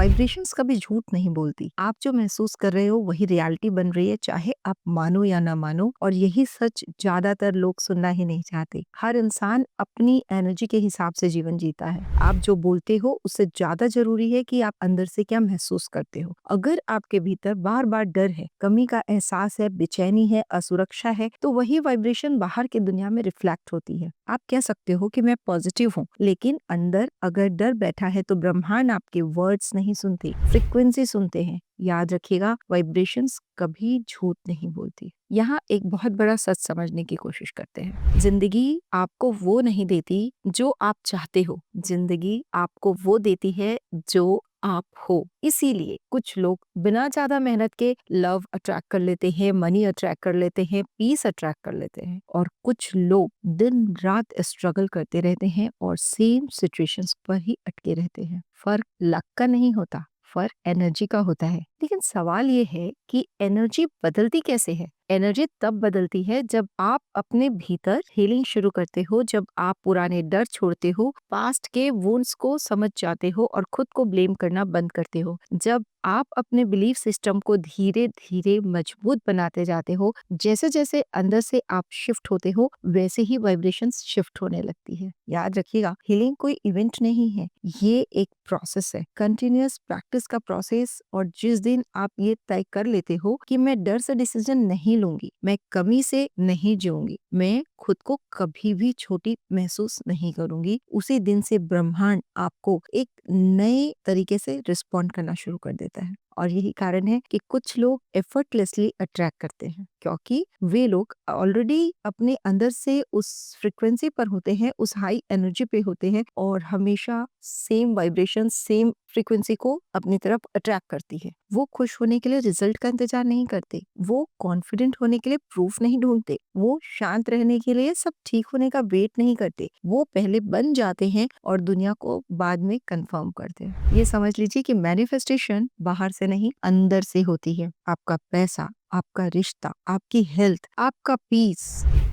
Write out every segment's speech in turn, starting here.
Vibrations कभी झूठ नहीं बोलती। आप जो महसूस कर रहे हो वही रियलिटी बन रही है, चाहे आप मानो या ना मानो। और यही सच ज्यादातर लोग सुनना ही नहीं चाहते। हर इंसान अपनी एनर्जी के हिसाब से जीवन जीता है। आप जो बोलते हो उससे ज्यादा जरूरी है कि आप अंदर से क्या महसूस करते हो। अगर आपके भीतर बार बार डर है, कमी का एहसास है, बेचैनी है, असुरक्षा है, तो वही वाइब्रेशन बाहर की दुनिया में रिफ्लेक्ट होती है। आप कह सकते हो कि मैं पॉजिटिव हूँ, लेकिन अंदर अगर डर बैठा है तो ब्रह्मांड आपके वर्ड्स नहीं सुनते, फ्रिक्वेंसी सुनते हैं। याद रखिएगा, वाइब्रेशंस कभी झूठ नहीं बोलती। यहाँ एक बहुत बड़ा सच समझने की कोशिश करते हैं। जिंदगी आपको वो नहीं देती जो आप चाहते हो, जिंदगी आपको वो देती है जो आप हो। इसीलिए कुछ लोग बिना ज्यादा मेहनत के लव अट्रैक्ट कर लेते हैं, मनी अट्रैक्ट कर लेते हैं, पीस अट्रैक्ट कर लेते हैं, और कुछ लोग दिन रात स्ट्रगल करते रहते हैं और सेम सिचुएशंस पर ही अटके रहते हैं। फर्क लक का नहीं होता, फर्क एनर्जी का होता है। लेकिन सवाल ये है कि एनर्जी बदलती कैसे है। एनर्जी तब बदलती है जब आप अपने भीतर हीलिंग शुरू करते हो, जब आप पुराने डर छोड़ते हो, पास्ट के वुंड्स को समझ जाते हो और खुद को ब्लेम करना बंद करते हो, जब आप अपने बिलीफ सिस्टम को धीरे धीरे मजबूत बनाते जाते हो। जैसे जैसे अंदर से आप शिफ्ट होते हो, वैसे ही वाइब्रेशंस शिफ्ट होने लगती है। याद रखिएगा, हीलिंग कोई इवेंट नहीं है, ये एक प्रोसेस है, कंटिन्यूअस प्रैक्टिस का प्रोसेस। और जिस दिन आप ये तय कर लेते हो कि मैं डर से डिसीजन नहीं लूंगी, मैं कमी से नहीं जीऊंगी, मैं खुद को कभी भी छोटी महसूस नहीं करूंगी, उसी दिन से ब्रह्मांड आपको एक नए तरीके से रिस्पॉन्ड करना शुरू कर देता है। और यही कारण है कि कुछ लोग एफर्टलेसली अट्रैक्ट करते हैं, क्योंकि वे लोग ऑलरेडी अपने अंदर से उस फ्रिक्वेंसी पर होते हैं, उस हाई एनर्जी पे होते हैं, और हमेशा सेम वाइब्रेशन, सेम फ्रीक्वेंसी को अपनी तरफ अट्रैक्ट करती है। वो खुश होने के लिए रिजल्ट का इंतजार नहीं करते, वो कॉन्फिडेंट होने के लिए प्रूफ नहीं ढूंढते, वो शांत रहने के लिए सब ठीक होने का वेट नहीं करते, वो पहले बन जाते हैं और दुनिया को बाद में कंफर्म करते हैं। ये समझ लीजिए कि मैनिफेस्टेशन बाहर से नहीं, अंदर से होती है। आपका पैसा, आपका रिश्ता, आपकी हेल्थ, आपका पीस,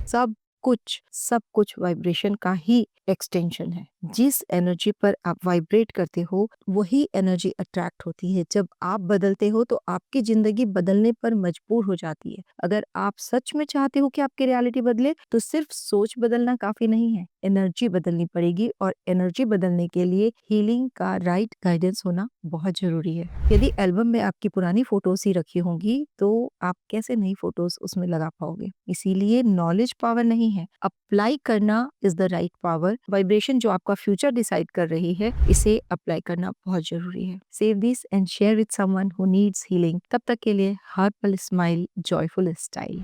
सब कुछ वाइब्रेशन का ही एक्सटेंशन है। जिस एनर्जी पर आप वाइब्रेट करते हो वही एनर्जी अट्रैक्ट होती है। जब आप बदलते हो तो आपकी जिंदगी बदलने पर मजबूर हो जाती है। अगर आप सच में चाहते हो कि आपकी रियलिटी बदले, तो सिर्फ सोच बदलना काफी नहीं है, एनर्जी बदलनी पड़ेगी। और एनर्जी बदलने के लिए हीलिंग का राइट गाइडेंस होना बहुत जरूरी है। यदि एल्बम में आपकी पुरानी फोटोज ही रखी होंगी तो आप कैसे नई फोटोज उसमें लगा पाओगे। इसीलिए नॉलेज पावर नहीं है, अप्लाई करना is the right power. Vibration जो आपका फ्यूचर डिसाइड कर रही है, इसे अप्लाई करना बहुत जरूरी है। Save this and share with someone who needs healing. तब तक के लिए हर पल स्माइल, जॉयफुल स्टाइल।